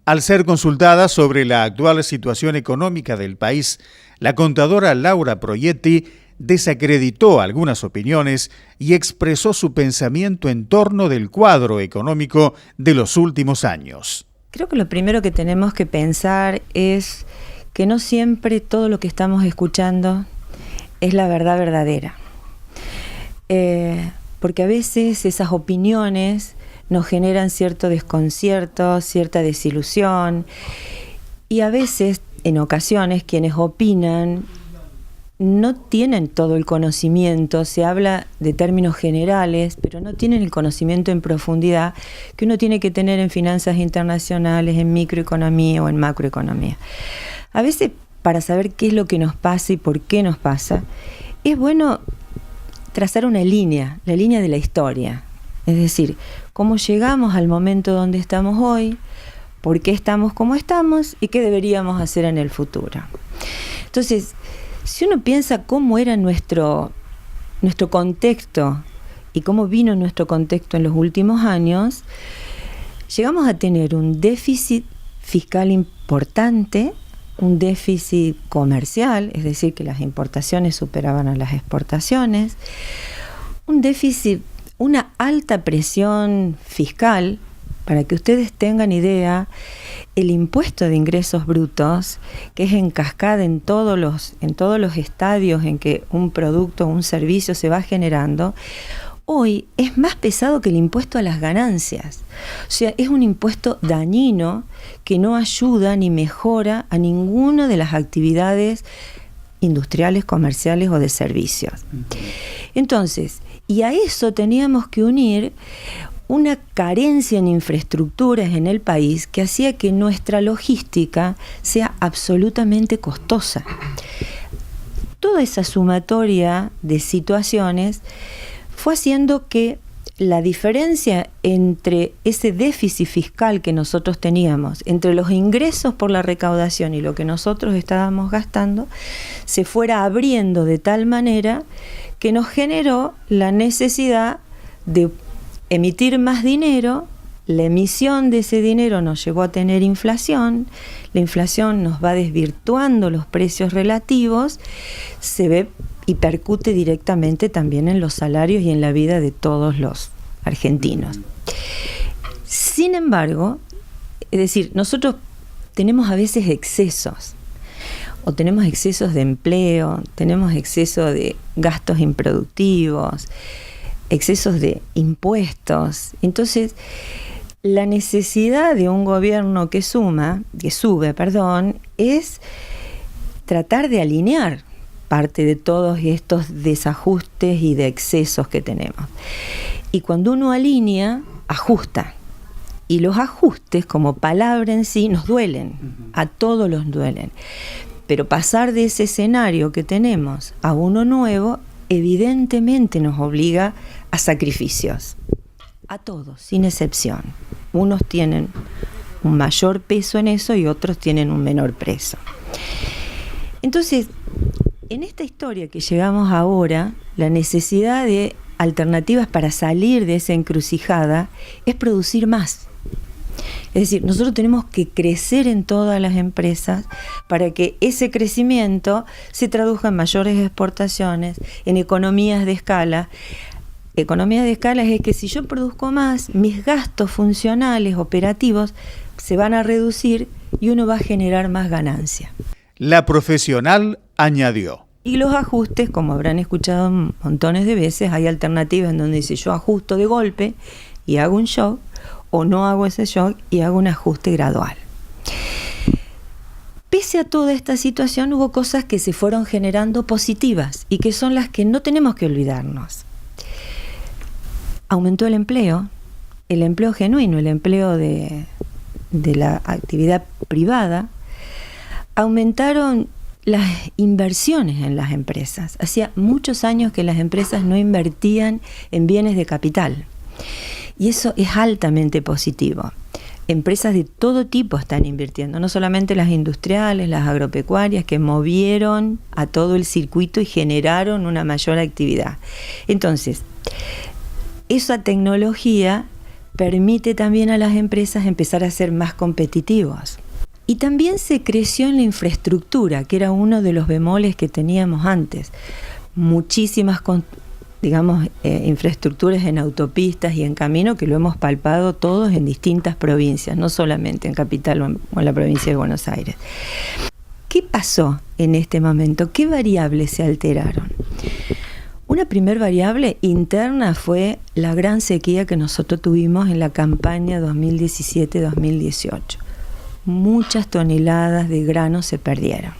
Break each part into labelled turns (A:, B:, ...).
A: Al ser consultada sobre la actual situación económica del país, la contadora Laura Proietti desacreditó algunas opiniones y expresó su pensamiento en torno del cuadro económico de los últimos años.
B: Creo que lo primero que tenemos que pensar es que no siempre todo lo que estamos escuchando es la verdad verdadera. Porque a veces esas opiniones nos generan cierto desconcierto, cierta desilusión, y a veces, en ocasiones, quienes opinan no tienen todo el conocimiento. Se habla de términos generales, pero no tienen el conocimiento en profundidad que uno tiene que tener en finanzas internacionales, en microeconomía o en macroeconomía. A veces, para saber qué es lo que nos pasa y por qué nos pasa, es bueno trazar una línea, la línea de la historia. Es decir, cómo llegamos al momento donde estamos hoy, por qué estamos como estamos y qué deberíamos hacer en el futuro. Entonces, si uno piensa cómo era nuestro contexto y cómo vino nuestro contexto en los últimos años, llegamos a tener un déficit fiscal importante, un déficit comercial, es decir, que las importaciones superaban a las exportaciones, un déficit, una alta presión fiscal. Para que ustedes tengan idea, el impuesto de ingresos brutos, que es en cascada en todos los estadios en que un producto o un servicio se va generando, hoy es más pesado que el impuesto a las ganancias. O sea, es un impuesto dañino que no ayuda ni mejora a ninguna de las actividades industriales, comerciales o de servicios. Entonces, y a eso teníamos que unir una carencia en infraestructuras en el país que hacía que nuestra logística sea absolutamente costosa. Toda esa sumatoria de situaciones fue haciendo que la diferencia entre ese déficit fiscal que nosotros teníamos, entre los ingresos por la recaudación y lo que nosotros estábamos gastando, se fuera abriendo de tal manera que nos generó la necesidad de emitir más dinero. La emisión de ese dinero nos llevó a tener inflación. La inflación nos va desvirtuando los precios relativos, se ve y percute directamente también en los salarios y en la vida de todos los argentinos. Sin embargo, es decir, nosotros tenemos a veces excesos, o tenemos excesos de empleo, tenemos exceso de gastos improductivos, excesos de impuestos. Entonces, la necesidad de un gobierno que sube, es tratar de alinear parte de todos estos desajustes y de excesos que tenemos. Y cuando uno alinea, ajusta. Y los ajustes, como palabra en sí, nos duelen. A todos nos duelen. Pero pasar de ese escenario que tenemos a uno nuevo, evidentemente nos obliga a sacrificios. A todos, sin excepción. Unos tienen un mayor peso en eso y otros tienen un menor peso. Entonces, en esta historia que llegamos ahora, la necesidad de alternativas para salir de esa encrucijada es producir más. Es decir, nosotros tenemos que crecer en todas las empresas para que ese crecimiento se traduzca en mayores exportaciones, en economías de escala. Economías de escala es que si yo produzco más, mis gastos funcionales, operativos, se van a reducir y uno va a generar más ganancia.
A: La profesional añadió.
B: Y los ajustes, como habrán escuchado montones de veces, hay alternativas en donde dice yo ajusto de golpe y hago un shock, o no hago ese shock y hago un ajuste gradual. Pese a toda esta situación, hubo cosas que se fueron generando positivas y que son las que no tenemos que olvidarnos. Aumentó el empleo genuino, el empleo de la actividad privada. Aumentaron las inversiones en las empresas. Hacía muchos años que las empresas no invertían en bienes de capital. Y eso es altamente positivo. Empresas de todo tipo están invirtiendo, no solamente las industriales, las agropecuarias, que movieron a todo el circuito y generaron una mayor actividad. Entonces, esa tecnología permite también a las empresas empezar a ser más competitivos. Y también se creció en la infraestructura, que era uno de los bemoles que teníamos antes. Muchísimas, infraestructuras en autopistas y en camino, que lo hemos palpado todos en distintas provincias, no solamente en Capital o en la provincia de Buenos Aires. ¿Qué pasó en este momento? ¿Qué variables se alteraron? Una primer variable interna fue la gran sequía que nosotros tuvimos en la campaña 2017-2018. Muchas toneladas de grano se perdieron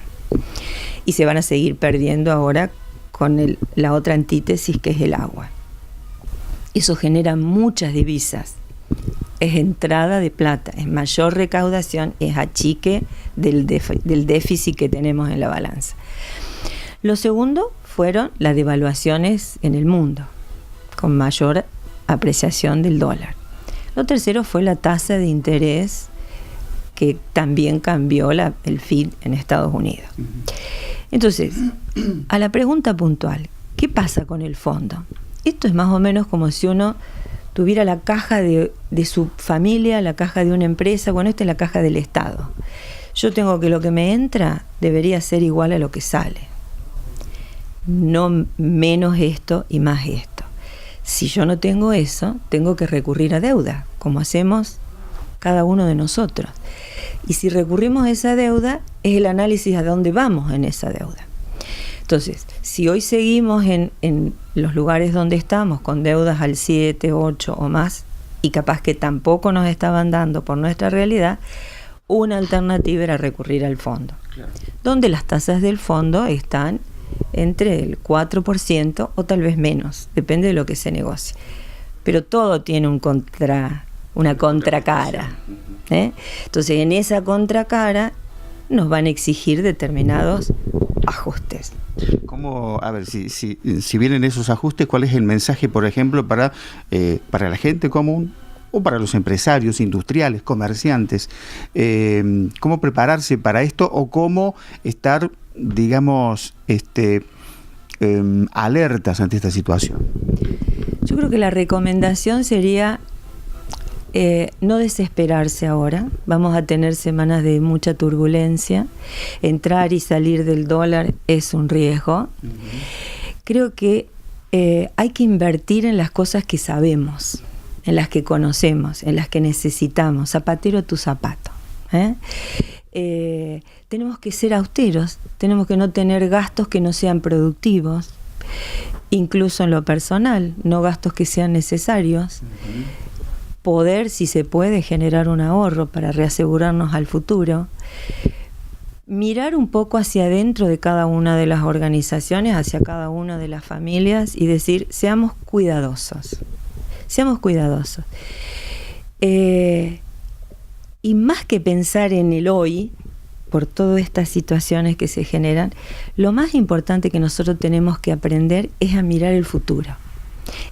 B: y se van a seguir perdiendo ahora con la otra antítesis, que es el agua. Eso genera muchas divisas. Es entrada de plata, es mayor recaudación, es achique del déficit que tenemos en la balanza. Lo segundo fueron las devaluaciones en el mundo, con mayor apreciación del dólar. Lo tercero fue la tasa de interés, que también cambió el FED en Estados Unidos. Entonces, a la pregunta puntual, ¿qué pasa con el fondo? Esto es más o menos como si uno tuviera la caja de su familia, la caja de una empresa. Bueno, esta es la caja del Estado. Yo tengo que lo que me entra debería ser igual a lo que sale. No menos esto y más esto. Si yo no tengo eso, tengo que recurrir a deuda, como hacemos cada uno de nosotros. Y si recurrimos a esa deuda, es el análisis a dónde vamos en esa deuda. Entonces, si hoy seguimos en los lugares donde estamos, con deudas al 7, 8 o más, y capaz que tampoco nos estaban dando por nuestra realidad, una alternativa era recurrir al fondo, claro, donde las tasas del fondo están entre el 4% o tal vez menos, depende de lo que se negocie. Pero todo tiene una contracara. Entonces, en esa contracara nos van a exigir determinados ajustes.
C: ¿Cómo, a ver, si vienen esos ajustes, cuál es el mensaje, por ejemplo, para la gente común o para los empresarios, industriales, comerciantes? ¿Cómo prepararse para esto o cómo estar, digamos, alertas ante esta situación?
B: Yo creo que la recomendación sería no desesperarse ahora. Vamos a tener semanas de mucha turbulencia. Entrar y salir del dólar es un riesgo. Uh-huh. Creo que hay que invertir en las cosas que sabemos, en las que conocemos, en las que necesitamos. Zapatero a tu zapato. Tenemos que ser austeros, tenemos que no tener gastos que no sean productivos, incluso en lo personal, no gastos que sean necesarios. Uh-huh. Poder, si se puede, generar un ahorro para reasegurarnos al futuro. Mirar un poco hacia adentro de cada una de las organizaciones, hacia cada una de las familias y decir, seamos cuidadosos. Seamos cuidadosos. Y más que pensar en el hoy, por todas estas situaciones que se generan, lo más importante que nosotros tenemos que aprender es a mirar el futuro.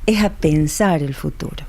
B: Es a pensar el futuro.